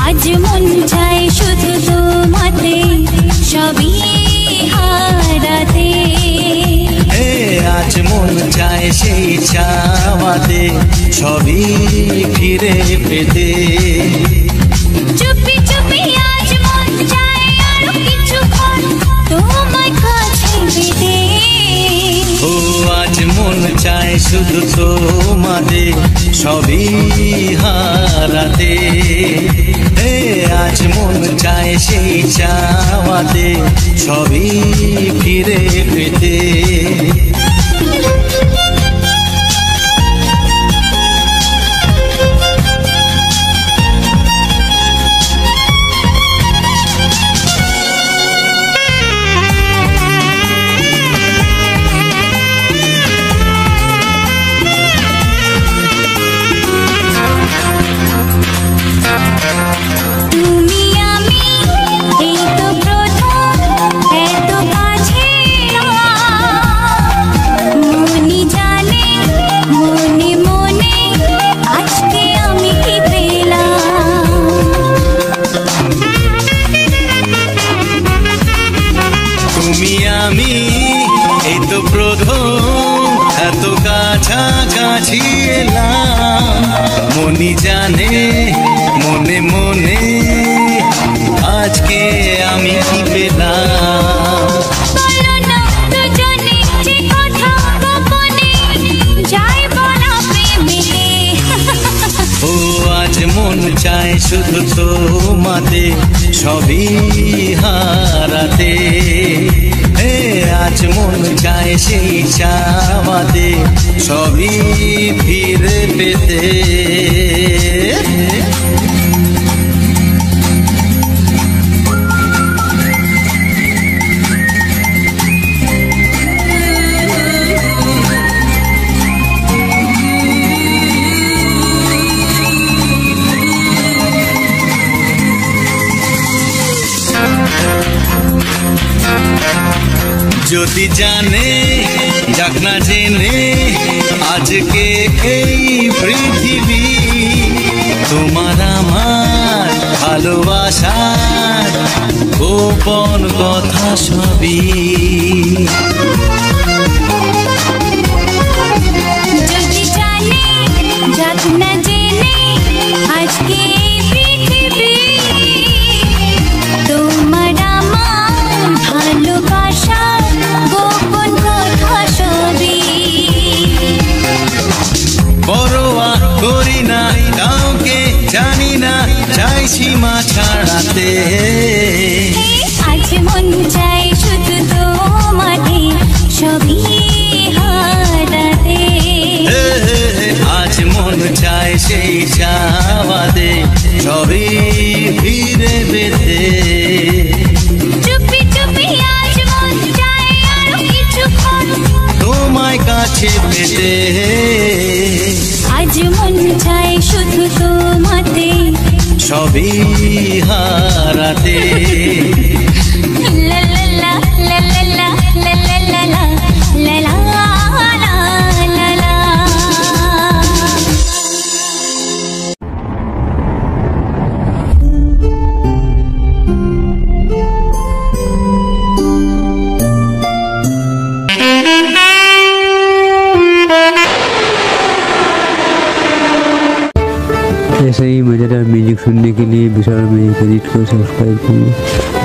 আজ মন চায় শুধু তোমাতে সবই হারাতে আজ মন চায় সেই চাওয়াতে সবই ফিরে পেতে চুপি চুপি আজ মন চায় আরো কিছুক্ষণ তোমার কাছে পেতে ও আজ মন চায় শুধু তোমাদের সবই হারাতে আজ মন চায় সেই চাওয়াতে সবই ফিরে পেতে কাছাকাছি এলাম মনি জানে মনে মনে আজকে আমি কি পেলাম ও আজ মন চায় শুধু তোমাদের সবই হারাতে আজ মন চায় সেই চাওয়াতে সবই ফিরে পেতে যদি জানে যাক না জেনে আজকে এই পৃথিবী তোমার আমার ভালোবাসার গোপন কথা সবই যদি জানে যাক না জেনে আজকে পৃথিবী তোমার আমার ভালোবাসা গোপন কথা সবই পরোয়া করি না কাউকে জানি না চাই সীমা ছাড়াতে আজ মন চায় শুধু তোমাকে সবই হারাতে আজ মন চায় সেই চাওয়াতে সবই ফিরে পেতে চুপি চুপি আজ মন চায় আরো কিছুক্ষণ তোমায় কাছে পেতে আজ মন চায় শুধু তোমাতে সবই হারাতে লা লা লা লা লা লা লা লা লা লা লা লা লা ऐसे ही मजेदार म्यूजिक सुनने के लिए विशाल म्यूजिक एडिट को सब्सक्राइब कीजिए।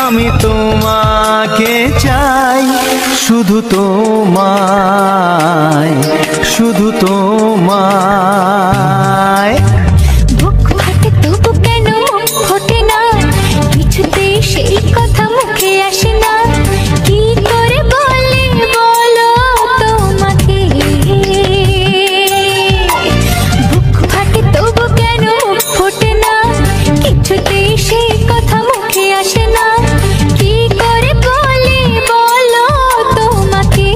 আমি তোমাকে চাই, শুধু তোমায়, শুধু তোমায়। বুক ফাটে তবু কেন ফোটে না, কিছুতেই সেই কথা মুখে আসে না, কি করে বলে বলো তোমাকে। বুক ফাটে তবু কেন ফোটে না, কিছুতেই সেই কথা মুখে আসে না, কি করে বলে বলো তোমাকে।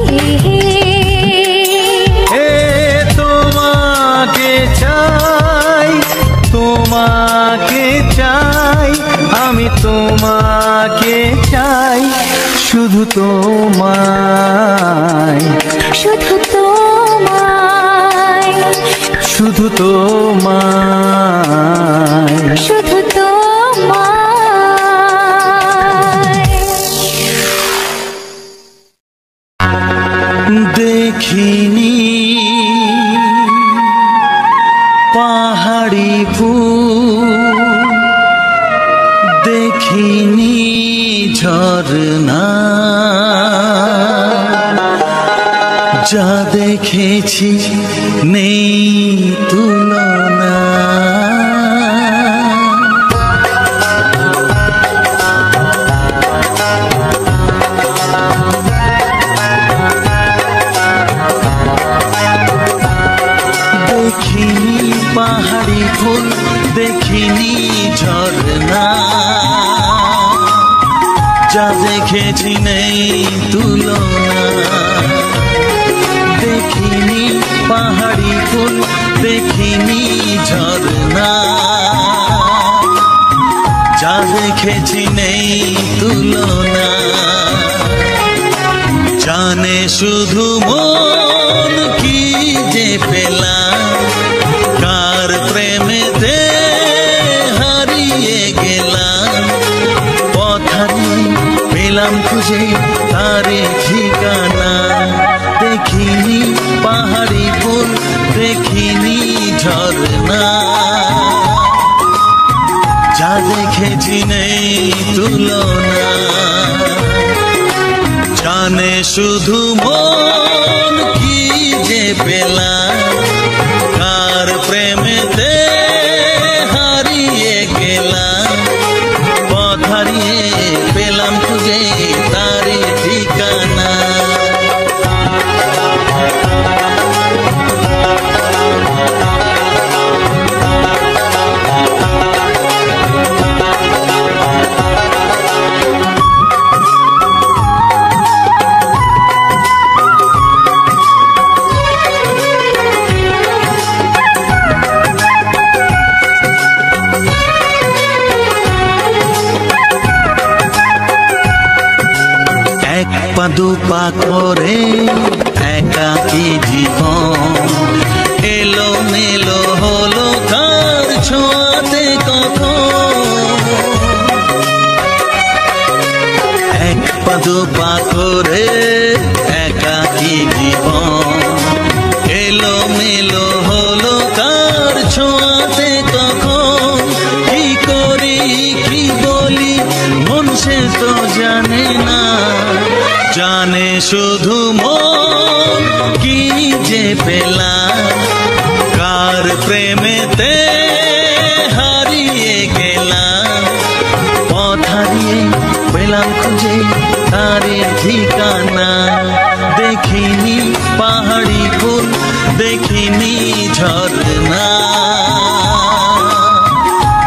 তোমাকে চাই, তোমাকে চাই, আমি তোমাকে চাই, শুধু তোমায়, শুধু তোমায়, শুধু তোমায়, শুধু তোমায়। দেখিনি পাহাড়ি ফুল, দেখিনি ঝরনা, যা দেখেছি নেই তুলনা। দেখিনি পাহাড়ি ফুল, দেখিনি ঝরনা, যা দেখেছি নেই তুলনা। দেখিনি পাহাড়ি ফুল, দেখিনি ঝরনা, যা দেখেছি নেই তুলনা। জানে শুধু মন কি যে পেলাম, কার প্রেমেতে হারিয়ে গেলাম। পথারে পেলাম খুঁজে তারে ঠিকানা। দেখিনি পাহাড়ি ফুল, দেখিনি ঝরনা, যা দেখেছি নেই তুলনা। জানে শুধু মন কি যে পেলাম, কার প্রেমেতে হারিয়ে গেলাম। পথ হারিয়ে পেলাম খুঁজে তারে ঠিকানা। পা দুপা করে একাকী জীবন, এলো মেলো হলো কার ছোঁয়াতে কখন। এক পা দুপা করে একাকী জীবন, এলো মেলো হলো কার ছোঁয়াতে কখন। কি করি কি বলি মন সে তো জানে না, জানে শুধু মন কি যে পেলাম। কার প্রেমেতে হারিয়ে গেলাম। পথ হারিয়ে পেলাম খুঁজে তারে ঠিকানা। দেখিনি পাহাড়ি ফুল, দেখিনি ঝরনা,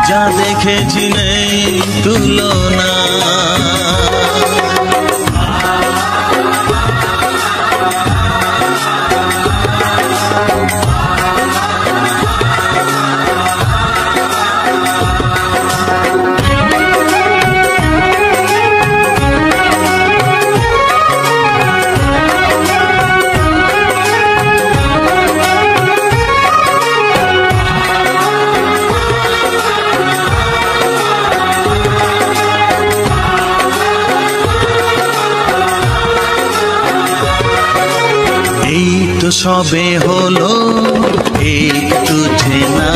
যা দেখেছি নেই তুলনা। সবে হলো একটু চেনা,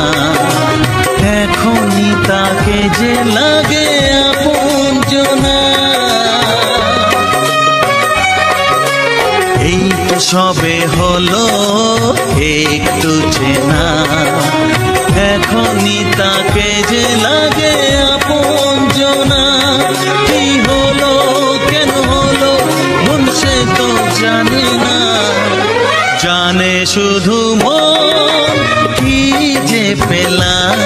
এখনই তাকে যে লাগে আপন জনা এই তো সবে হলো একটু চেনা এখনই তাকে যে লাগে আপন জনা কি হলো কেন হলো মন সে তো জানে না জানে শুধু মন কি যে পেলাম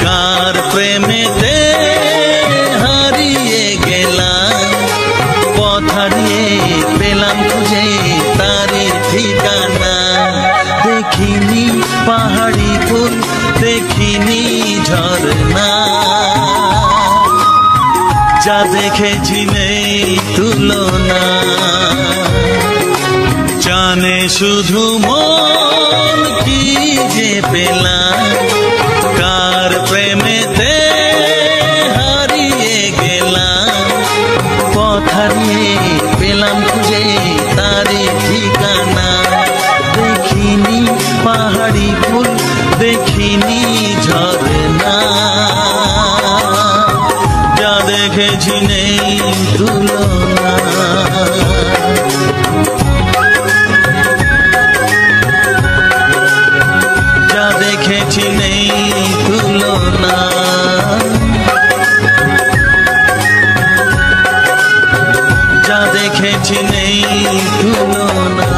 কার প্রেমেতে হারিয়ে গেলাম পথ হারিয়ে পেলাম খুঁজে তারি ঠিকানা দেখিনি পাহাড়ি ফুল দেখিনি ঝরনা যা দেখেছি নেই তুলনা জানে শুধু মন কি যে পেলাম কার প্রেমেতে হারিয়ে গেলাম পথ হারিয়ে পেলাম খুঁজে তারি ঠিকানা দেখিনি পাহাড়ি ফুল দেখিনি ঝরনা যা দেখেছি নেই তুলনা যা দেখেছি নেই তুলনা যা দেখেছি নেই তুলনা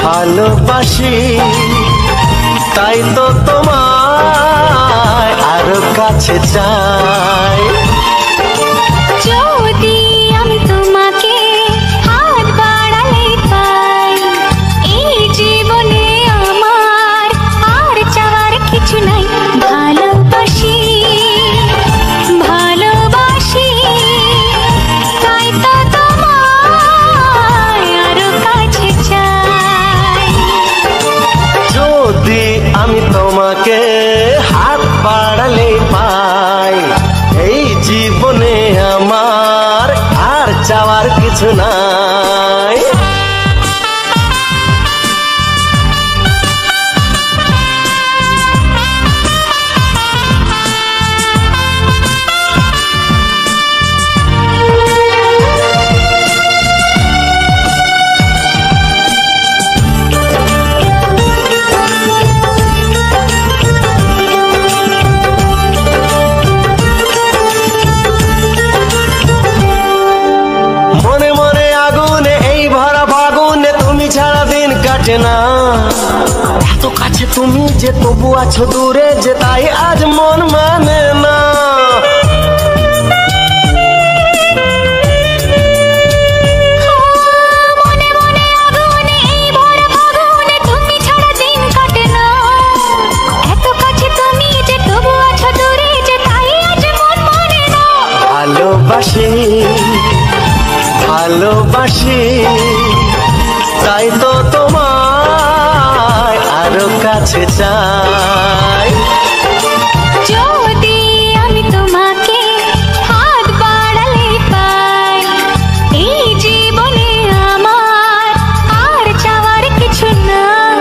ভালোবাসি তাই তো তোমায় আরো কাছে চাই যদি আমি তোমাকে হাত বাড়ালে পাই এই জীবনে আমার আর চাওয়ার কিছু নাই ভালোবাসি ভালোবাসি তাই তো তোমায় আরো কাছে চাই যদি আমি তোমাকে হাত বাড়ালে পাই এই জীবনে আমার আর চাওয়ার কিছু নাই না এত কাছে তুমি যে তবু আছো দূরে যে তাই আজ মন মানে না ভালোবাসি ভালোবাসি তাই তো তোমায় আরো কাছে চাই যদি আমি তোমাকে হাত বাড়ালে পাই এই জীবনে আমার আর চাওয়ার কিছু নাই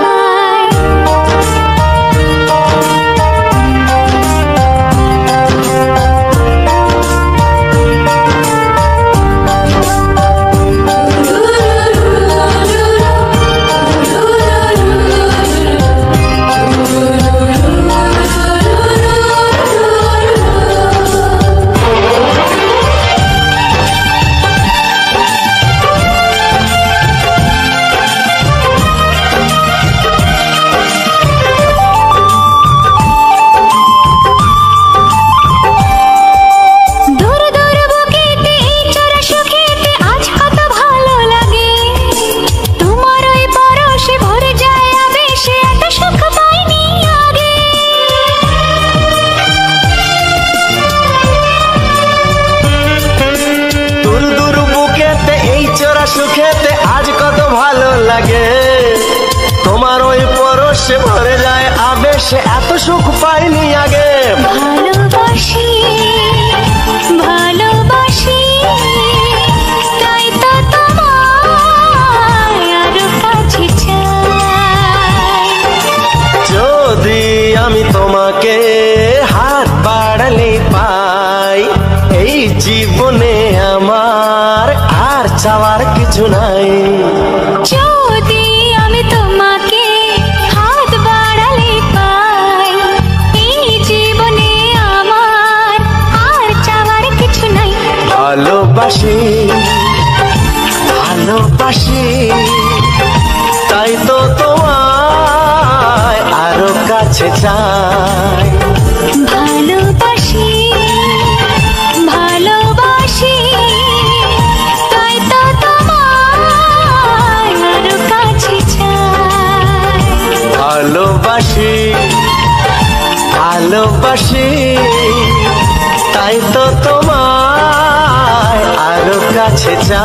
রসে ভরে যায় আবেশে, এত সুখ পাইনি আগে। ভালোবাসি ভালোবাসি তাই তো তোমায় আরো কাছে চাই। যদি আমি তোমাকে হাত বাড়ালে পাই, এই জীবনে আমার আর চাওয়ার কিছু নাই। যদি আমি তোমাকে হাত বাড়ালে পাই, এই জীবনে আমার আর চাওয়ার কিছু নাই। ভালোবাসি ভালোবাসি তাই তো তোমায় আরো কাছে চাই। ভালোবাসি ভালোবাসি তাই তো তোমায় আরো কাছে চাই। ভালোবাসি ভালোবাসি তাই তো তোমায় আরো কাছে চাই।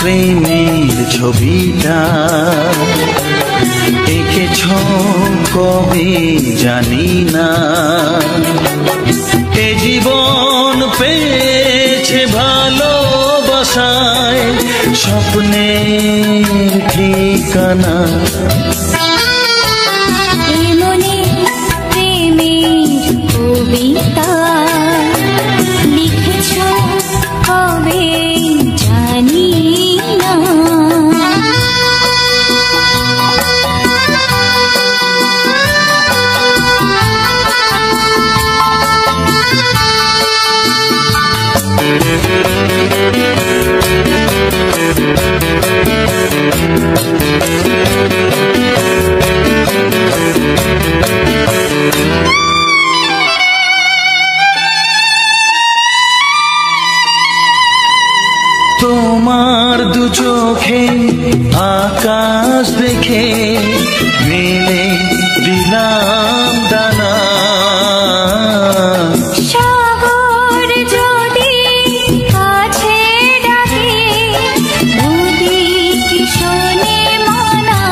প্রেমের ছবিটা এঁকেছ কবে জানি না, এ জীবন পেয়েছে ভালোবাসায় স্বপ্নের ঠিকানা। মনে প্রেমের কবিতা লিখেছ কবে জানি না। তোমার দু চোখে আকাশ দেখে মেলে দিলাম দানা, সাগর যদি কাছে ডাকে নদী কি শোনে মানা,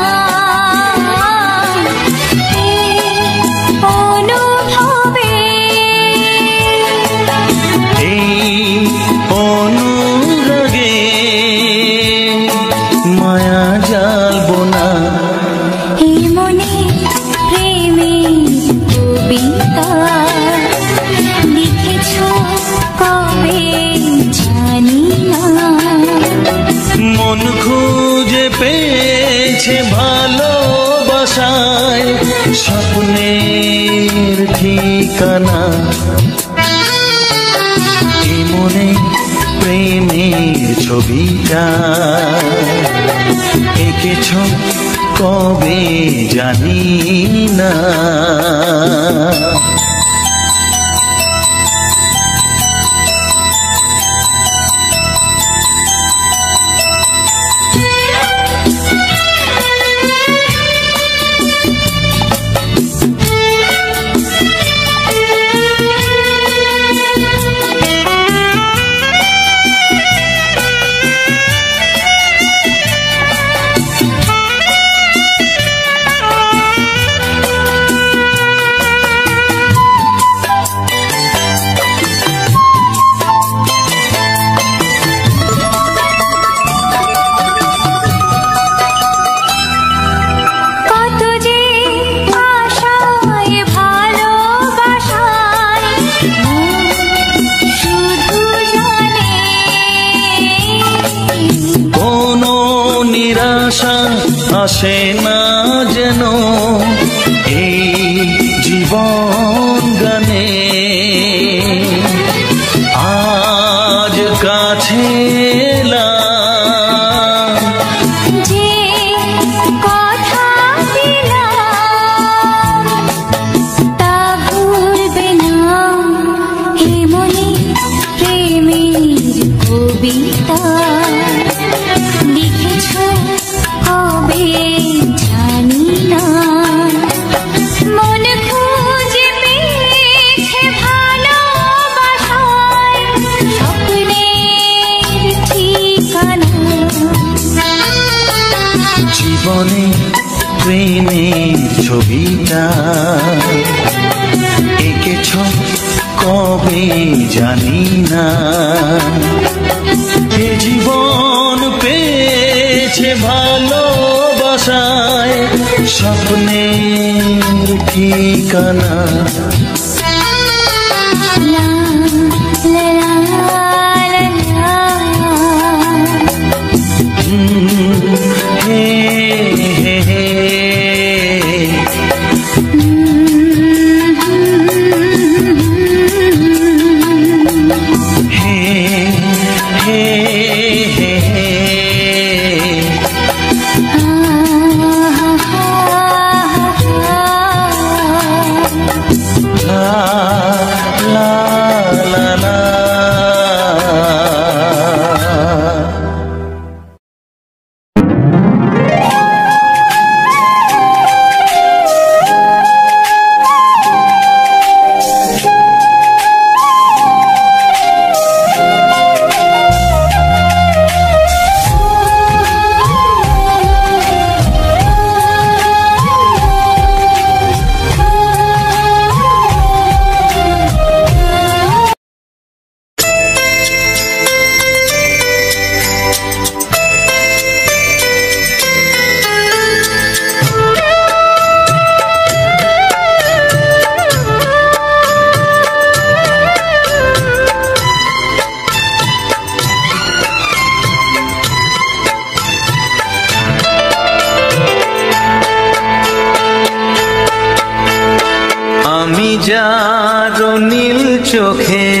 অনুভবে এই অনুরাগে মায়া জালবো না। এই মনে প্রেমের কবিতা লিখেছ কবে জানি না। মন খুঁজে পেয়েছে ভালোবাসায় স্বপ্নের ঠিকানা, এ মনে প্রেমের ছবিটা এঁকেছ কবে জানি না। ভাসে না যেন এই জীবন গানে। আজ কাছে এলাম, যে কথা দিলাম তা ভুলবে না। হে মনে প্রেমের কবিতা লিখেছ কবে জানি না। মন খুঁজে পেয়েছে ভালোবাসায় স্বপ্নের ঠিকানা। জীবনে প্রেমের ছবিটা এঁকেছ কবে জানি না। এ জীবন পেয়েছে ভালোবাসায় স্বপ্নের ঠিকানা। লা লা লা লা। হে হে হে হে হে হে লা লা লা লা। আমি যার নীল চোখে,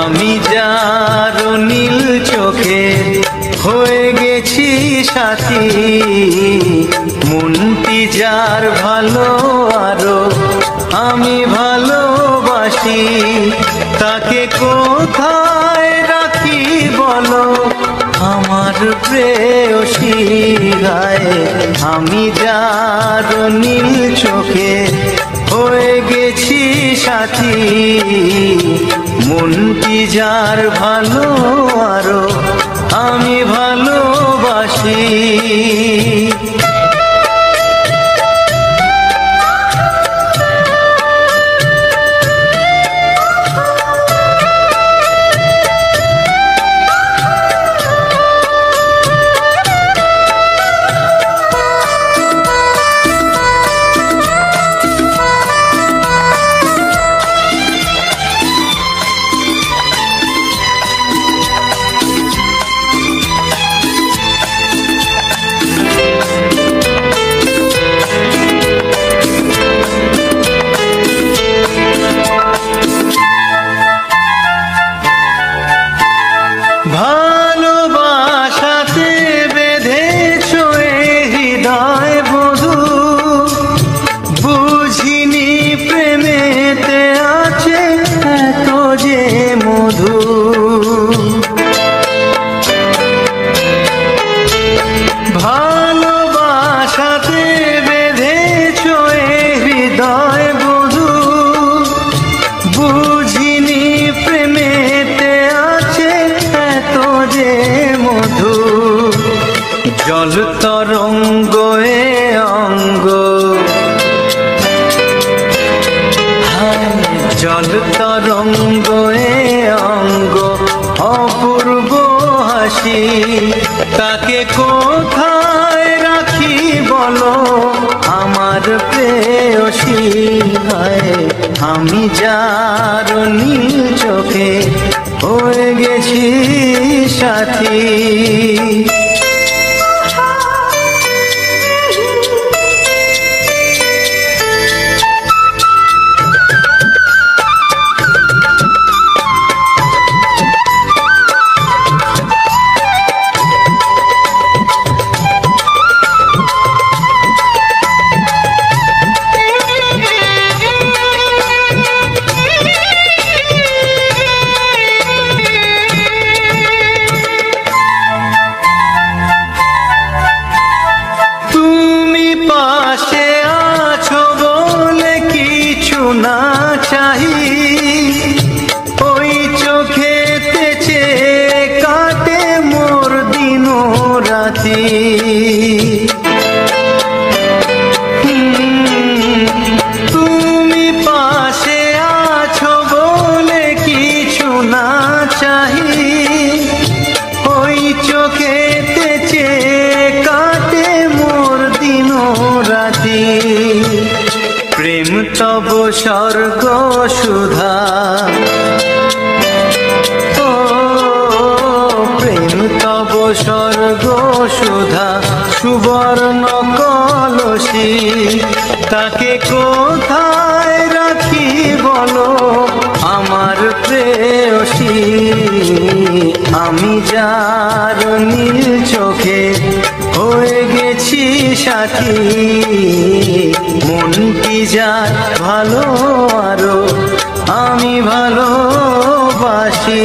আমি যার নীল চোখে হয়ে গেছি সাথী। মনটি যার ভালো আরো আমি ভালোবাসি। তাকে কোথায় রাখি বলো আমার প্রেয়সী গায়ে। আমি যার নীল চোখে হয়ে গেছি সাথী। মনটি যার ভালো আরো আমি ভালোবাসি। ভালোবাসাতে বেঁধেছ হৃদয় বধূ, বুঝিনি প্রেমেতে আছে এত যে মধু। ভালোবাসাতে বেঁধেছ হৃদয় বধূ, বুঝিনি প্রেমেতে আছে এত যে মধু। জল তরঙ্গ এ অঙ্গ, জল তরঙ্গ এ অঙ্গ অপূর্ব হাসি। তাকে কোথায় রাখি বলো আমার প্রেয়সী গায়ে। আমি যার নীল চোখে হয়ে গেছি সাথী। তুমি পাশে আছো বলে কিছু না চাহি, ওই চোখেতে চেয়ে কাটে মোর দিন রাতি। প্রেম তব স্বর্গ সুধা, তব স্বর্গ সুধা সুবর্ণ কলসি, তাকে কোথায় রাখি বলো আমার প্রেয়সী। আমি যার নীল চোখে হয়ে গেছি সাথী, মনটি যার ভালো আরো আমি ভালোবাসি।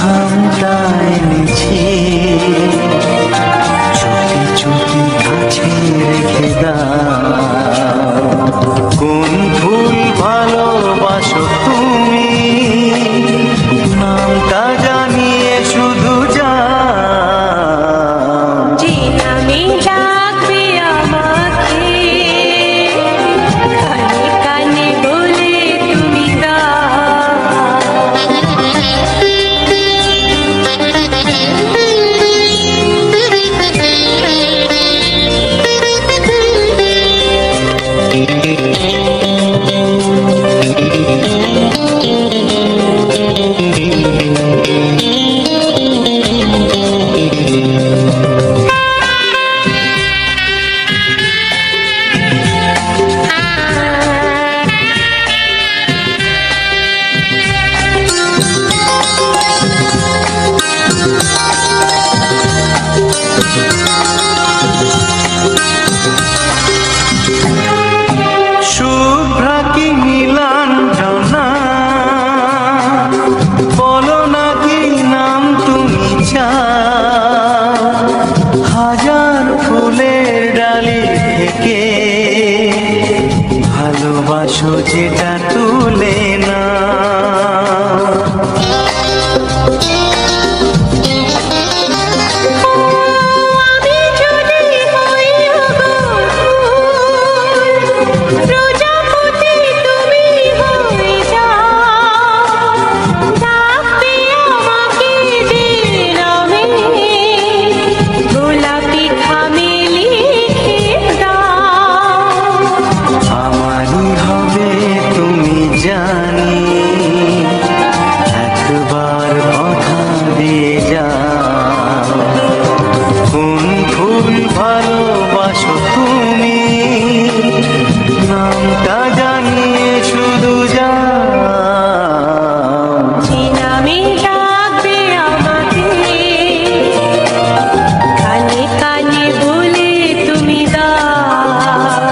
খামটা এনেছি, চুপি চুপি কাছে রেখে দাও। কোন ফুল ভালোবাসো তুমি, নামটা জানিয়ে শুধু যাও। যে নামে ডাকবে আমাকে, কানে কানে বলে তুমি শুভ্রা কি নীলাঞ্জনা, বলো না কি নাম তুমি চাও। হাজার ফুলের ডালি থেকে ভালোবাসো যেটা তুলে না। ভালোবাসো তুমি, নামটা জানিয়ে শুধু যাও। যে নামে ডাকবে আমাকে, কানে কানে বলে তুমি দাও।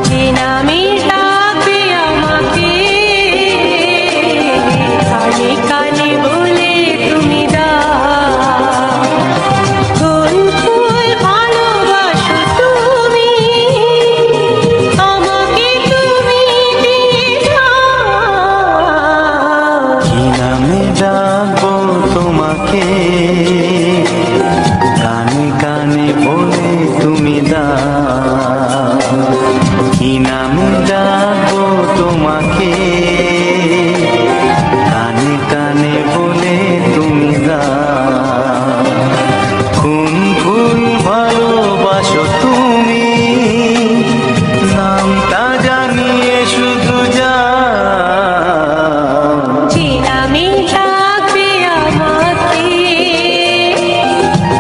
যে নামে ডাকবে আমাকে, কানে কানে বলে তুমি দাও। কোন ফুল ভালোবাসো তুমি, আমাকে তুমি দিয়ে দাও। কি নামে ডাকবো তোমাকে, কানে কানে বলে তুমি দাও। কি নামে ডাকবো তোমাকে, কানে কানে বলে তুমি দাও। কোন ফুল ভালোবাসো তুমি, নামটা জানিয়ে শুধু যাও। যে নামে ডাকবে আমাকে,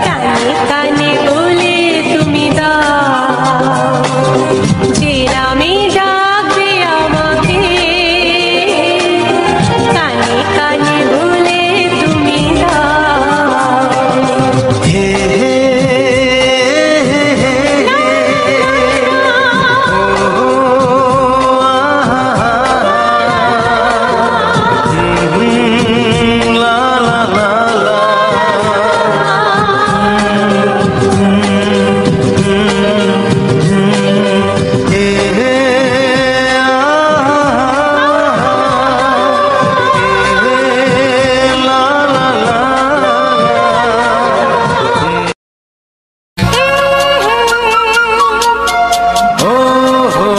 কানে কানে বলে তুমি দাও। যে নামে ডাকবে আমাকে, কানে কানে বলে তুমি দাও। হে হে লা লা লা লা। হে হে লা লা লা। ও হো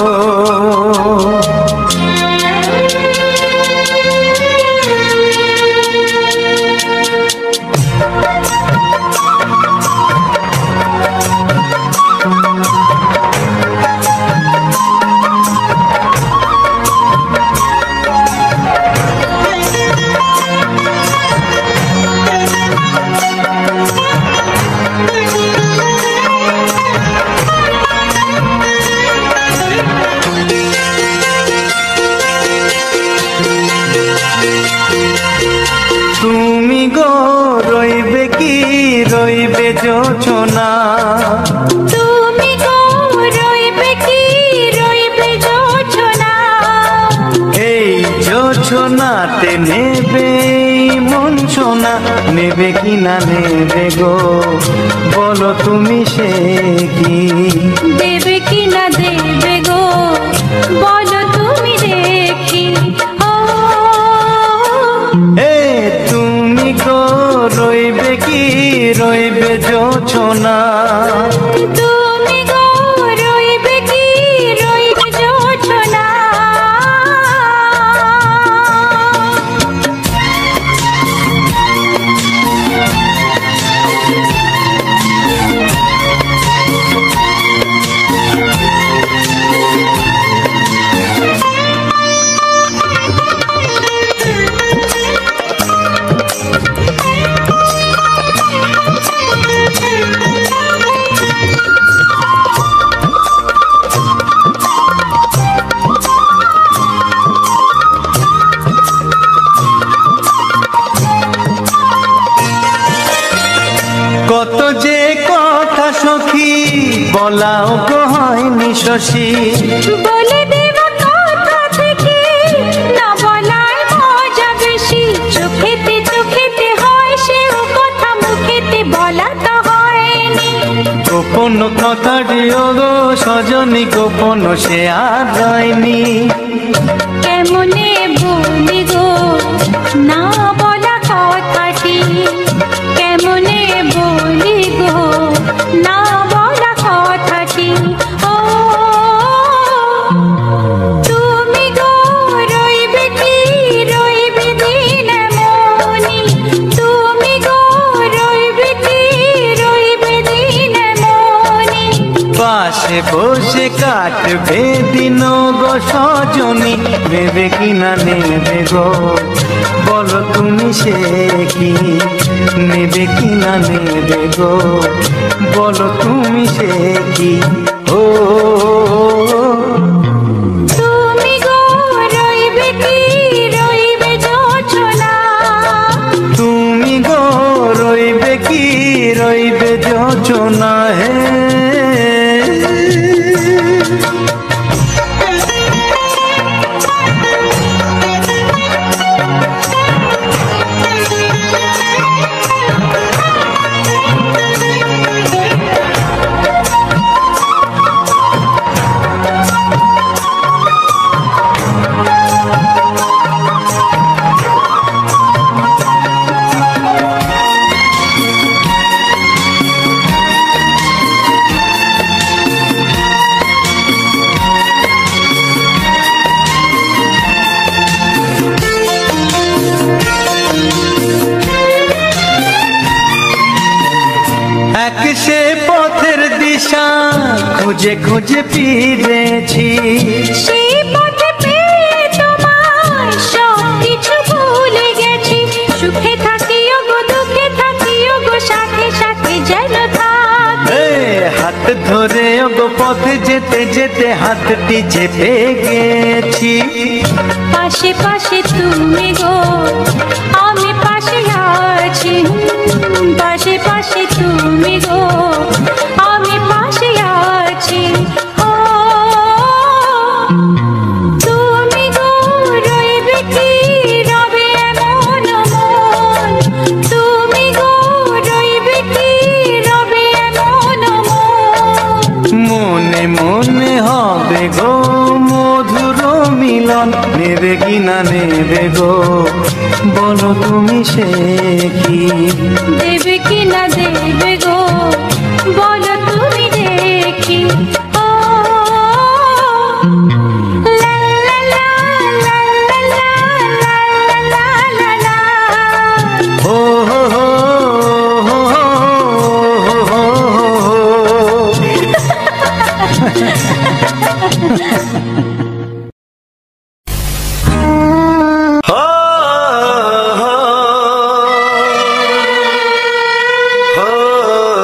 তুমি গো রইবে কি রইবে যোচনা, তুমি গো রইবে কি রইবে যোচনা। এই যোচনাতে নেবে মন সোনা নেবে কি না নেবে গো বলো তুমি সে কি দেবে কি না দেবে গো বলো তুমি দেখি ও এ তুমি গো রইবে কি রইবে জোছনা তুমি গো রইবে কি রইবে জোছনা কত যে কথা সখী বলাও গো হয়নি শশী বলে দেব কথা থেকে না বলার মজা বেশি চোখেতে হয় সে কথা মুখেতে বলা তো হয়নি গোপন কথাটি গো সজনী গোপন সে আর রয়নি কেমনে বলি গো না বলা কথাটি কেমনে বলি গো না বলা কথাটি ও তুমি গো রইবে কি রইবে দিন মনি তুমি গো রইবে কি রইবে দিন মনি পাশে বসে কাটবে দিন গো সজনী নেবে কি না নেবে গো বলো তুমি সে কি নেবে কি না নেবে গো বলো তুমি সে কি ও তুমি গো রইবে কি রইবে জোছনা তুমি গো রইবে কি রইবে যোচনা হে এক সে পথের দিশা খুঁজে খুঁজে ফিরেছি সেই পথে পেয়ে তোমার সব কিছু ভুলে গেছি সুখে থাকিও গো দুঃখে থাকিও গো সাথে সাথে যেন থাক এ হাত ধরে গো পথে যেতে যেতে হাতটি চেপে গেছি পাশে পাশে তুমি গো আমি পাশে আছি পাশে পাশে তুমি গো আমি পাশে আছি ও তুমি গো রইবে কি রবে এমন মন তুমি গো রইবে কি রবে এমন মন মনে মনে হবে গো মধুর মিলন নেবে কি না নেবে গো বলো তুমি সে কি দেবে কি না দেবে গো বলো তুমি দেখি ও লা লা লা লা লা লা লা লা লা ও হো হো হো হো হো হো। हो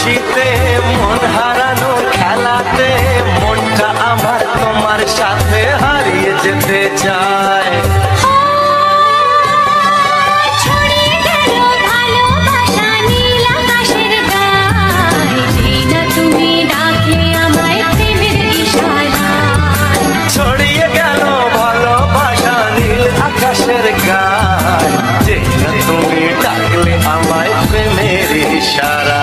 খুশিতে মন হারানো খেলাতে মনটা আমার তোমার সাথে হারিয়ে যেতে চায়। ছড়িয়ে গেল ভালোবাসা নীল আকাশের গায়ে, যেই না তুমি ডাকলে আমায় প্রেমের ইশারায়। ছড়িয়ে গেল ভালোবাসা নীল আকাশের গায়, যেই না তুমি ডাকলে আমায় প্রেমের ইশারা।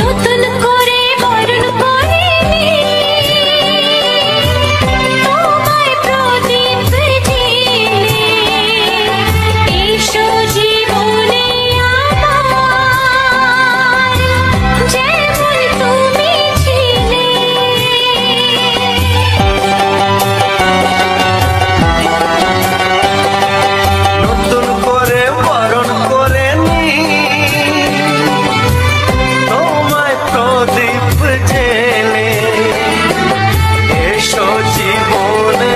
নতুন করে বরণ করিনি তোমায় প্রদীপ জেলে, এসো জীবনে আমার যেমন তুমি ছিলে। নতুন করে বরণ করে নি তোমায় প্রদীপ জেলে, এসো জীবনে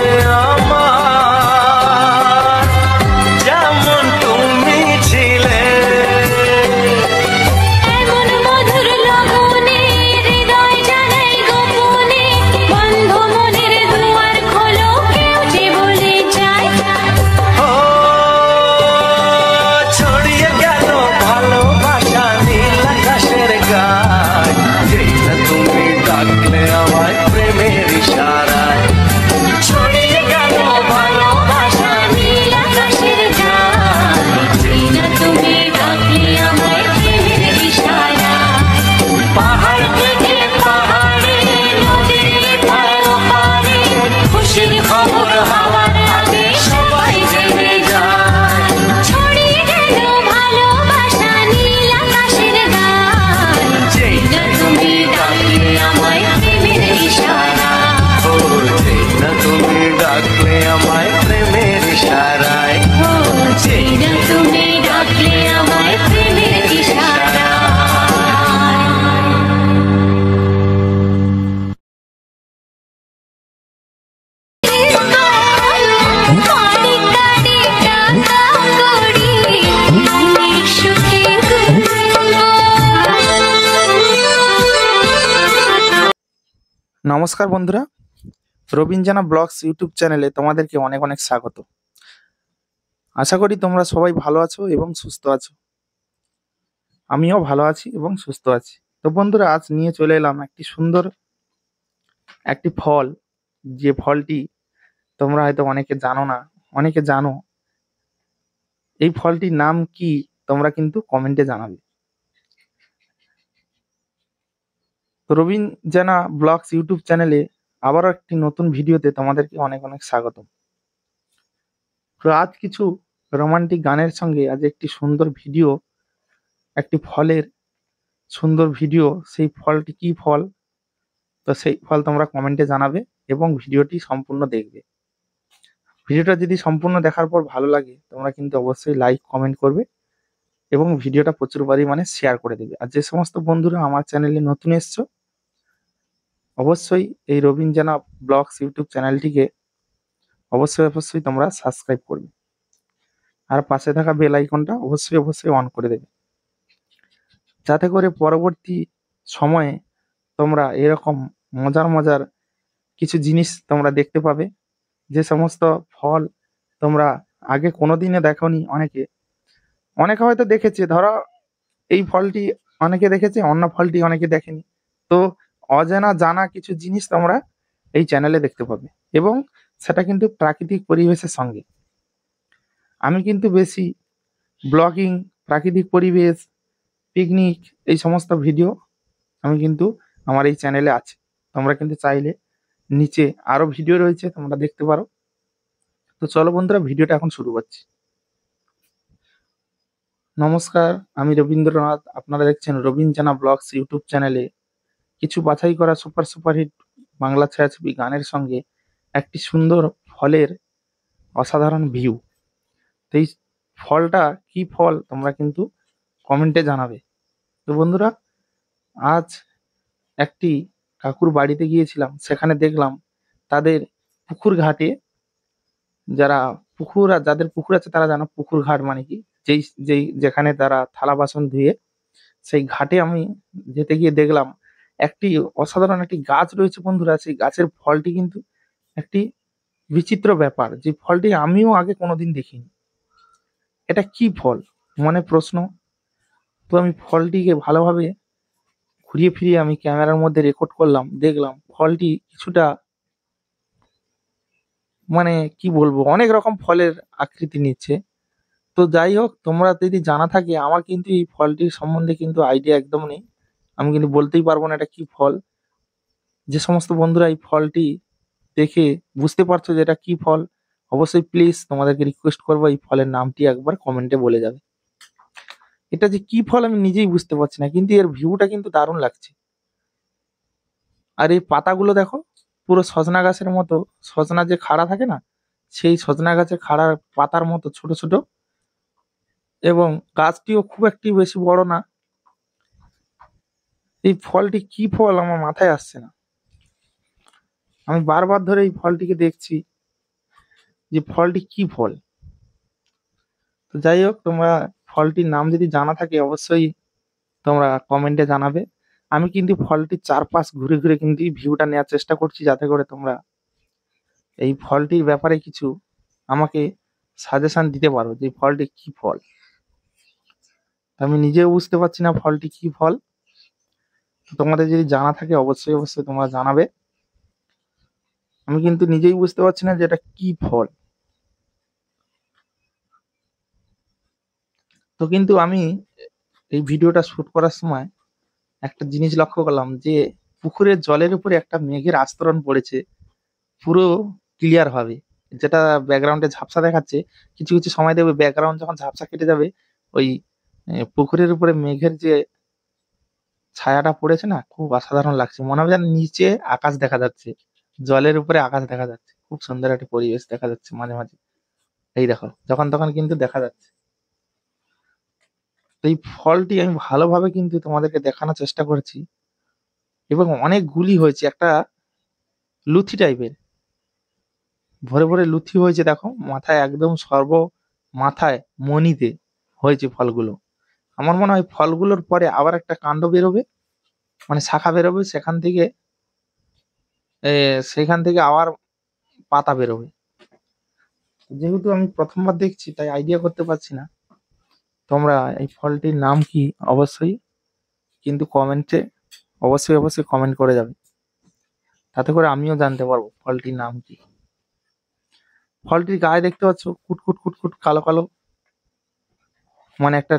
আমার যেমন তুমি ছিলে। এমন মধুর লগনে হৃদয় জানাই গোপনে, বন্ধ মনের দুয়ার খোলো, কেউ যে বলে যায়। ও ছড়িয়ে গেল ভালোবাসা নীল আকাশের গায়, যেই না তুমি ডাকলে আমায় প্রেমের ইশারায়। ছড়িয়ে গেল ভালোবাসা নীল আকাশের গায়ে, যেই না তুমি ডাকলে আমায় প্রেমের ইশারায়। পাহাড় থেকে পাহাড়ে নদীর ধার পারে খুশির খবর হওয়ার আগে সবাই জেনে যায়। ছড়িয়ে গেল ভালোবাসা নীল আকাশের গায়ে, যেই না তুমি ডাকলে আমায় প্রেমের ইশারায়। ও যেই না তুমি ডাকলে আমায় প্রেমের ইশারায়। ও যেই না তুমি ডাকলে আমায় প্রেমের ইশারায়। কাড়ি কাড়ি টাকা কড়ি মনের সুখে গুনবো। নমস্কার বন্ধুরা, রবিন জানা ব্লগস ইউটিউব চ্যানেলে তোমাদেরকে অনেক অনেক স্বাগত। আশা করি তোমরা সবাই ভালো আছো এবং সুস্থ আছো। আমিও ভালো আছি এবং সুস্থ আছি। তো বন্ধুরা, আজ নিয়ে চলে এলাম একটি সুন্দর একটি ফল, যে ফলটি তোমরা হয়তো অনেকে জানো না, অনেকে জানো। এই ফলটির নাম কি তোমরা কিন্তু কমেন্টে জানাবে। তো রবিন জানা ব্লগস ইউটিউব চ্যানেলে আবারও একটি নতুন ভিডিওতে তোমাদেরকে অনেক অনেক স্বাগত। তো আজ কিছু রোমান্টিক গানের সঙ্গে আজ একটি সুন্দর ভিডিও, একটি ফলের সুন্দর ভিডিও। সেই ফলটি কি ফল, তো সেই ফল তোমরা কমেন্টে জানাবে এবং ভিডিওটি সম্পূর্ণ দেখবে। ভিডিওটা যদি সম্পূর্ণ দেখার পর ভালো লাগে, তোমরা কিন্তু অবশ্যই লাইক কমেন্ট করবে এবং ভিডিওটা প্রচুর পরিমাণে শেয়ার করে দেবে। আর যে সমস্ত বন্ধুরা আমার চ্যানেলে নতুন এসছো, অবশ্যই এই রবিন জানা ব্লগস ইউটিউব চ্যানেলটিকে অবশ্যই তোমরা সাবস্ক্রাইব করবে, আর পাশে থাকা বেল আইকনটা অবশ্যই অন করে দেবে, যাতে করে পরবর্তী সময়ে তোমরা এরকম মজার কিছু জিনিস তোমরা দেখতে পাবে। যে সমস্ত ফল তোমরা আগে কোনোদিনে দেখোনি, অনেকে হয়তো দেখেছে, ধরো এই ফলটি অনেকে দেখেছে, অন্য ফলটি অনেকে দেখেনি। তো অজানা জানা কিছু জিনিস তোমরা এই চ্যানেলে দেখতে পাবে, এবং সেটা কিন্তু প্রাকৃতিক পরিবেশের সঙ্গে। আমি কিন্তু বেশি ব্লগিং, প্রাকৃতিক পরিবেশ, পিকনিক, এই সমস্ত ভিডিও আমি কিন্তু আমার এই চ্যানেলে আছে। তোমরা কিন্তু চাইলে নিচে আরো ভিডিও রয়েছে, তোমরা দেখতে পারো। তো চলো বন্ধুরা, ভিডিওটা এখন শুরু করছি। নমস্কার, আমি রবীন্দ্রনাথ। আপনারা দেখছেন রবিন জানা ব্লগস ইউটিউব চ্যানেলে কিছু বাছাই করা সুপারহিট বাংলা ছায়াছবি গানের সঙ্গে একটি সুন্দর ফলের অসাধারণ ভিউ। তো এই ফলটা কি ফল তোমরা কিন্তু কমেন্টে জানাবে। তো বন্ধুরা, আজ একটি কাকুর বাড়িতে গিয়েছিলাম, সেখানে দেখলাম তাদের পুকুর ঘাটে, যাদের পুকুর আছে তারা জানো পুকুর ঘাট মানে কি, যেখানে তারা থালা বাসন ধুয়ে, সেই ঘাটে আমি যেতে গিয়ে দেখলাম একটি অসাধারণ একটি গাছ রয়েছে বন্ধুরা। সেই গাছের ফলটি কিন্তু একটি বিচিত্র ব্যাপার, যে ফলটি আমিও আগে কোনোদিন দেখিনি। এটা কি ফল মনে প্রশ্ন। তো আমি ফলটিকে ভালোভাবে ঘুরিয়ে ফিরিয়ে আমি ক্যামেরার মধ্যে রেকর্ড করলাম, দেখলাম ফলটি কিছুটা মানে কি বলবো, অনেক রকম ফলের আকৃতি নিচ্ছে। তো যাই হোক, তোমরা যদি জানা থাকে, আমার কিন্তু এই ফলটির সম্বন্ধে কিন্তু আইডিয়া একদম নেই, আমি কিন্তু বলতেই পারবো না এটা কি ফল। যে সমস্ত বন্ধুরা এই ফলটি দেখে বুঝতে পারছো যে এটা কি ফল, অবশ্যই প্লিজ তোমাদেরকে রিকোয়েস্ট করবো এই ফলের নামটি একবার কমেন্টে বলে যাবে। এটা যে কি ফল আমি নিজেই বুঝতে পারছি না, কিন্তু এর ভিউটা কিন্তু দারুণ লাগছে। আর এই পাতাগুলো দেখো, পুরো সজনা গাছের মতো, সজনা যে খাড়া থাকে না, সেই সজনা গাছের খাড়ার পাতার মতো ছোট ছোট, এবং গাছটিও খুব একটি বেশি বড় না। এই ফলটি কি ফল আমার মাথায় আসছে না, আমি বারবার ধরে এই ফলটিকে দেখছি যে ফলটি কি ফল। তো যাই হোক, তোমরা ফলটির নাম যদি জানা থাকে অবশ্যই তোমরা কমেন্টে জানাবে। আমি কিন্তু ফলটির চারপাশ ঘুরে ঘুরে কিন্তু ভিউটা নেওয়ার চেষ্টা করছি, যাতে করে তোমরা এই ফলটির ব্যাপারে কিছু আমাকে সাজেশন দিতে পারো যে ফলটি কি ফল। আমি নিজেও বুঝতে পারছি না ফলটি কি ফল। তোমাদের যদি জানা থাকে অবশ্যই অবশ্যই তোমরা জানাবে। আমি কিন্তু নিজেই বুঝতে পারছি না যে এটা কি ফল। তো কিন্তু আমি এই ভিডিওটা শুট করার সময় একটা জিনিস লক্ষ্য করলাম, যে পুকুরের জলের উপরে একটা মেঘের আস্তরণ পড়েছে পুরো ক্লিয়ার ভাবে, যেটা ব্যাকগ্রাউন্ডে ঝাপসা দেখাচ্ছে। কিছু কিছু সময় দেখবে ব্যাকগ্রাউন্ড যখন ঝাপসা কেটে যাবে, ওই পুকুরের উপরে মেঘের যে ছায়াটা পড়েছে না, খুব অসাধারণ লাগছে, মনে হয় যেন নিচে আকাশ দেখা যাচ্ছে, জলের উপরে আকাশ দেখা যাচ্ছে, খুব সুন্দর একটা পরিবেশ দেখা যাচ্ছে মাঝে মাঝে। এই দেখো, যখন তখন কিন্তু দেখা যাচ্ছে। তো এই ফলটি আমি ভালোভাবে কিন্তু তোমাদেরকে দেখানোর চেষ্টা করেছি, এবং অনেকগুলি হয়েছে, একটা লুথি টাইপের ভরে ভরে লুথি হয়েছে। দেখো মাথায় একদম মাথায় মনিতে হয়েছে ফলগুলো। আমার মনে হয় ফলগুলোর পরে আবার একটা কাণ্ড বেরোবে, মানে শাখা বেরোবে, সেখান থেকে আবার পাতা বেরোবে। যেহেতু আমি প্রথমবার দেখছি তাই আইডিয়া করতে পারছি না। তোমরা এই ফলটির নাম কি অবশ্যই কিন্তু কমেন্টে অবশ্যই অবশ্যই কমেন্ট করে যাবে, তাতে করে আমিও জানতে পারবো ফলটির নাম কি। ফলটির গায়ে দেখতে পাচ্ছ কুটকুট কুটকুট কালো কালো, মানে একটা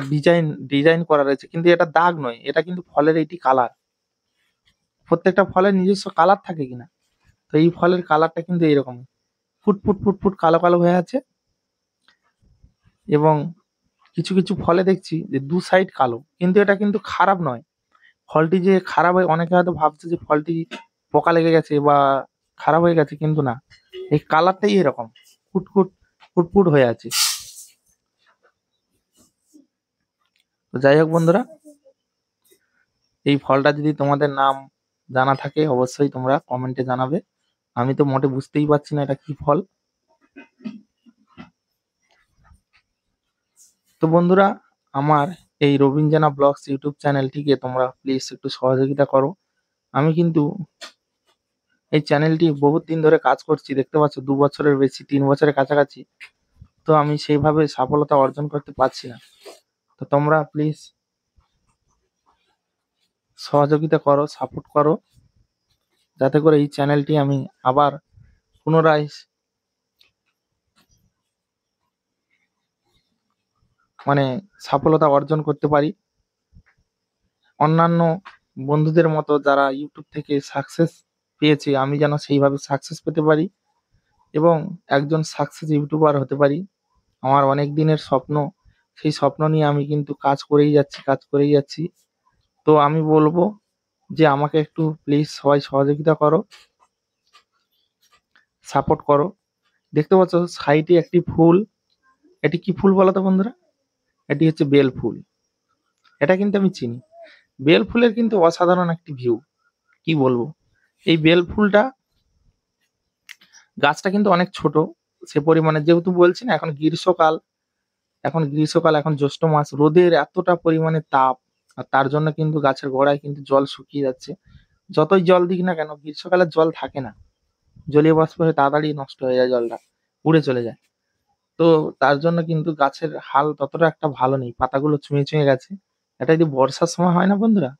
ডিজাইন করা রয়েছে, কিন্তু এটা দাগ নয়, এটা কিন্তু ফলের এইটি কালার। প্রত্যেকটা ফলের নিজস্ব কালার থাকে কিনা, তো এই ফলের কালারটা কিন্তু এইরকম ফুট ফুট ফুট ফুট কালো কালো হয়ে আছে। এবং কিছু কিছু ফলে দেখছি যে দু সাইড কালো, কিন্তু এটা কিন্তু খারাপ নয়। ফলটি যে খারাপ হয়, অনেকে হয়তো ভাবছে যে ফলটি পোকা লেগে গেছে বা খারাপ হয়ে গেছে, কিন্তু না, এই কালারটাই এরকম ফুটফুট ফুটফুট হয়ে আছে। তো যাই হোক বন্ধুরা, এই ফলটা যদি তোমাদের নাম জানা থাকে অবশ্যই তোমরা কমেন্টে জানাবে। আমি তো মোটে বুঝতেই পারছি না এটা কি ফল। তো বন্ধুরা, আমার এই রবিন জানা ব্লগস ইউটিউব চ্যানেলটিকে তোমরা প্লিজ একটু সহযোগিতা করো। আমি কিন্তু এই চ্যানেলটি বহুত দিন ধরে কাজ করছি, দেখতে পাচ্ছ 2 বছরের বেশি, 3 বছরের কাছাকাছি। তো আমি সেইভাবে সফলতা অর্জন করতে পারছি না। তো তোমরা প্লিজ সহযোগিতা করো, সাপোর্ট করো, যাতে করে এই চ্যানেলটি আমি আবার পুনরায় মানে সফলতা অর্জন করতে পারি। অন্যান্য বন্ধুদের মতো যারা ইউটিউব থেকে সাকসেস পেয়েছে, আমি যেন সেইভাবে সাকসেস পেতে পারি এবং একজন সাকসেস ইউটিউবার হতে পারি। আমার অনেক দিনের স্বপ্ন, সেই স্বপ্ন নিয়ে আমি কিন্তু কাজ করেই যাচ্ছি। তো আমি বলবো যে আমাকে একটু প্লিজ সবাই সহযোগিতা করো, সাপোর্ট করো। দেখতে পাচ্ছ সাইডে একটি ফুল, এটি কি ফুল বলো তো বন্ধুরা? এটি হচ্ছে বেল ফুল। এটা কিন্তু আমি চিনি। বেল ফুলের কিন্তু অসাধারণ একটি ভিউ, কি বলবো। এই বেল ফুলটা গাছটা কিন্তু অনেক ছোট, সে পরিমাণে, যেহেতু বলছি না এখন গ্রীষ্মকাল, এখন জ্যৈষ্ঠ মাস, রোদের এতটা পরিমাণে তাপ, আর তার জন্য কিন্তু গাছের গোড়ায় কিন্তু জল শুকিয়ে যাচ্ছে। যতই জল দিক না কেন গ্রীষ্মকালে জল থাকে না, জলীয় বাষ্প হয়ে তাড়াতাড়ি নষ্ট হয়ে যায়, জলটা উড়ে চলে যায়। তো তার জন্য কিন্তু গাছের হাল ততটা একটা ভালো নেই, পাতাগুলো চুঁয়ে চুঁয়ে গেছে। এটা যদি বর্ষার সময় হয় না বন্ধুরা,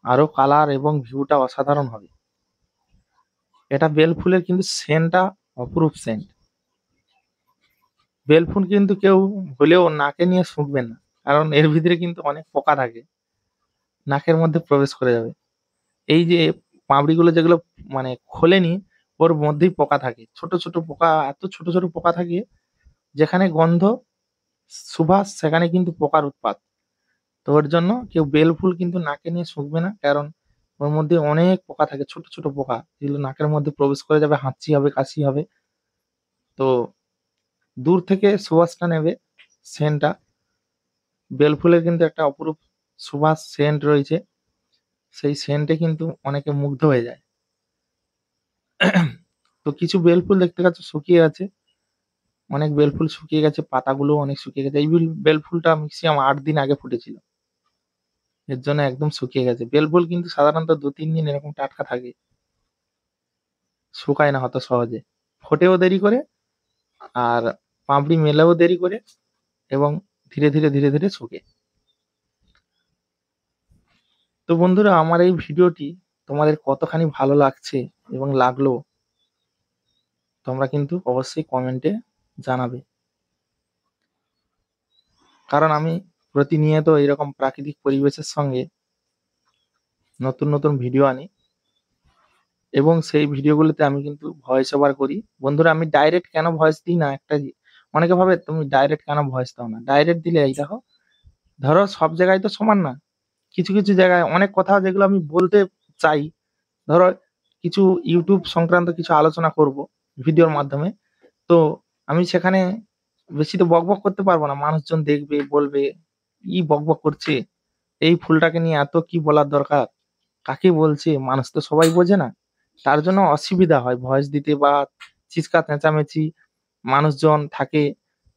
আরো কালার এবং ভিউটা অসাধারণ হবে। এটা বেল ফুলের কিন্তু সেন্টটা অপরূপ সেন্ট। বেল ফুল কিন্তু কেউ হলেও নাকে নিয়ে শুঁকবেন না, কারণ এর ভিতরে কিন্তু অনেক পোকা থাকে, নাকের মধ্যে প্রবেশ করে যাবে। এই যে পাপড়িগুলো যেগুলো মানে খোলেনি, ওর মধ্যেই পোকা থাকে, ছোট ছোট পোকা, এত ছোট ছোট পোকা থাকে, যেখানে গন্ধ সুবাস সেখানে কিন্তু পোকার উৎপাত। তো ওর জন্য কেউ বেল ফুল কিন্তু নাকে নিয়ে শুঁকবে না, কারণ ওর মধ্যে অনেক পোকা থাকে, ছোট ছোট পোকা, যেগুলো নাকের মধ্যে প্রবেশ করে যাবে, হাঁচি হবে, কাশি হবে। তো দূর থেকে সুবাসটা নেবে, সেন্টটা। বেল ফুলের কিন্তু একটা অপরূপ সুবাস সেন্ট রয়েছে, সেই সেন্টে কিন্তু অনেকে মুগ্ধ হয়ে যায়। তো কিছু বেল ফুল দেখতে পাচ্ছ শুকিয়ে গেছে, অনেক বেল ফুল শুকিয়ে গেছে, পাতাগুলো অনেক শুকিয়ে গেছে। এই বেল ফুলটা ম্যাক্সিমাম 8 দিন আগে ফুটেছিল, এর জন্য একদম শুকিয়ে গেছে। বেল ফুল কিন্তু সাধারণত 2-3 দিন এরকম টাটকা থাকে, শুকায় না হয়তো সহজে, ফোটেও দেরি করে, আর পাপড়ি মেলেও দেরি করে, এবং ধীরে ধীরে ধীরে ধীরে শুকে। তো বন্ধুরা, আমার এই ভিডিওটি তোমাদের কতখানি ভালো লাগছে এবং লাগলো তোমরা কিন্তু অবশ্যই কমেন্টে জানাবে, কারণ আমি প্রতিনিয়ত এরকম প্রাকৃতিক পরিবেশের সঙ্গে নতুন নতুন ভিডিও আনি, এবং সেই ভিডিওগুলোতে আমি কিন্তু ভয়েস ওভার করি। বন্ধুরা, আমি ডাইরেক্ট কেন ভয়েস দিই না, অনেকে ভাবে তুমি ডাইরেক্ট কেন ভয়েস দাও না। ডাইরেক্ট দিলে এই দেখো, ধরো সব জায়গায় তো সমান না, কিছু কিছু জায়গায় অনেক কথা যেগুলো আমি বলতে চাই, ধরো কিছু ইউটিউব সংক্রান্ত কিছু আলোচনা করব ভিডিওর মাধ্যমে, তো আমি সেখানে বেশি তো বকবক করতে পারবো না, মানুষজন দেখবে, বলবে ই বকবক করছে, এই ফুলটাকে নিয়ে এত কি বলার দরকার, কাকে বলছে, মানুষ তো সবাই বোঝে না। তার জন্য অসুবিধা হয় ভয়েস দিতে, বা চিৎকার চেঁচামেচি মানুষজন থাকে,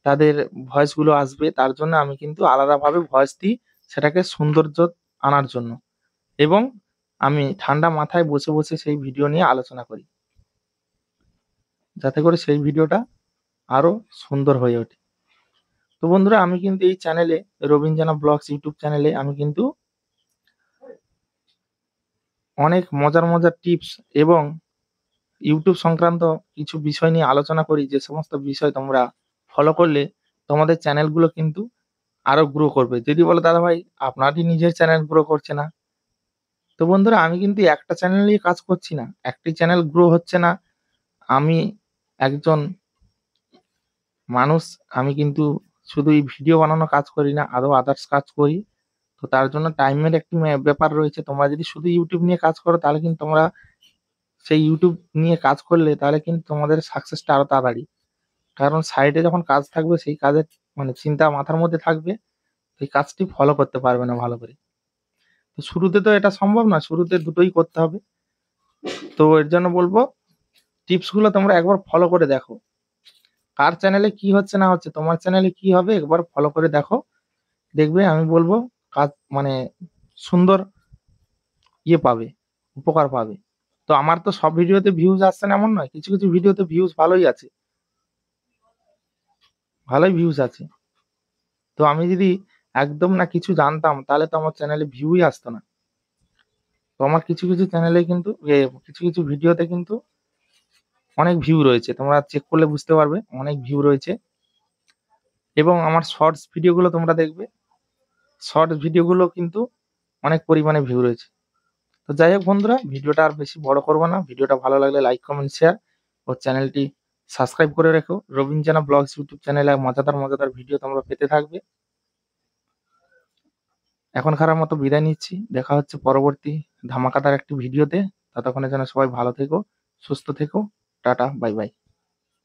তাদের ভয়েস গুলো আসবে, তার জন্য আমি কিন্তু আলাদাভাবে ভয়েস দিই, সেটাকে সৌন্দর্য আনার জন্য। এবং আমি ঠান্ডা মাথায় বসে বসে সেই ভিডিও নিয়ে আলোচনা করি, যাতে করে সেই ভিডিওটা আরো সুন্দর হয়ে ওঠে। তো বন্ধুরা, আমি কিন্তু এই চ্যানেলে, রবিন জানা ব্লগস ইউটিউব চ্যানেলে, আমি কিন্তু অনেক মজার মজার টিপস এবং ইউটিউব সংক্রান্ত কিছু বিষয় নিয়ে আলোচনা করি, যে সমস্ত বিষয় তোমরা ফলো করলে তোমাদের চ্যানেলগুলো কিন্তু আরো গ্রো করবে। যদি বলো দাদা ভাই আপনারই নিজের চ্যানেল গ্রো করছে না, তো বন্ধুরা আমি কিন্তু একটা চ্যানেল নিয়ে কাজ করছি না, একটি চ্যানেল গ্রো হচ্ছে না। আমি একজন মানুষ, আমি কিন্তু শুধু এই ভিডিও বানানো কাজ করি না, আরো আদার্স কাজ করি। তো তার জন্য টাইমের একটি ব্যাপার রয়েছে। তোমরা যদি শুধু ইউটিউব নিয়ে কাজ করো, তাহলে কিন্তু তোমরা সেই ইউটিউব নিয়ে কাজ করলে তাহলে কিন্তু তোমাদের সাকসেসটা আরো তাড়াতাড়ি, কারণ সাইডে যখন কাজ থাকবে, সেই কাজের মানে চিন্তা মাথার মধ্যে থাকবে, সেই কাজটি ফলো করতে পারবে না ভালো করে। তো শুরুতে তো এটা সম্ভব না, শুরুতে দুটোই করতে হবে। তো এর জন্য বলবো, টিপস গুলো তোমরা একবার ফলো করে দেখো, কার চ্যানেলে কি হচ্ছে না হচ্ছে, তোমার চ্যানেলে কি হবে একবার ফলো করে দেখো, দেখবে আমি বলবো কাজ মানে সুন্দর পাবে, উপকার পাবে। তো আমার তো সব ভিডিওতে ভিউজ আসছে না এমন নয়, কিছু কিছু ভিডিওতে ভিউজ ভালোই আছে, ভালোই ভিউজ আছে। তো আমি যদি একদম না কিছু জানতাম, তাহলে তো আমার চ্যানেলে ভিউই আসতো না। তো আমার কিছু কিছু চ্যানেলে কিন্তু কিছু কিছু ভিডিওতে কিন্তু অনেক ভিউ রয়েছে, তোমরা চেক করলে বুঝতে পারবে অনেক ভিউ রয়েছে। এবং আমার শর্টস ভিডিওগুলো তোমরা দেখবে, শর্টস ভিডিওগুলো কিন্তু অনেক পরিমাণে ভিউ রয়েছে। তো যাই হোক বন্ধুরা, ভিডিওটা আর বেশি বড় করবো না, ভিডিওটা ভালো লাগলে লাইক কমেন্ট শেয়ার ও চ্যানেলটি সাবস্ক্রাইব করে রেখো। রবিন জানা ব্লগস ইউটিউব চ্যানেলে মজাদার মজাদার ভিডিও তোমরা পেতে থাকবে। এখনকার মতো বিদায় নিচ্ছি। দেখা হচ্ছে পরবর্তী ধামাকাদার একটি ভিডিওতে। ততক্ষণের জন্য সবাই ভালো থেকো, সুস্থ থেকো। Tata, bye bye.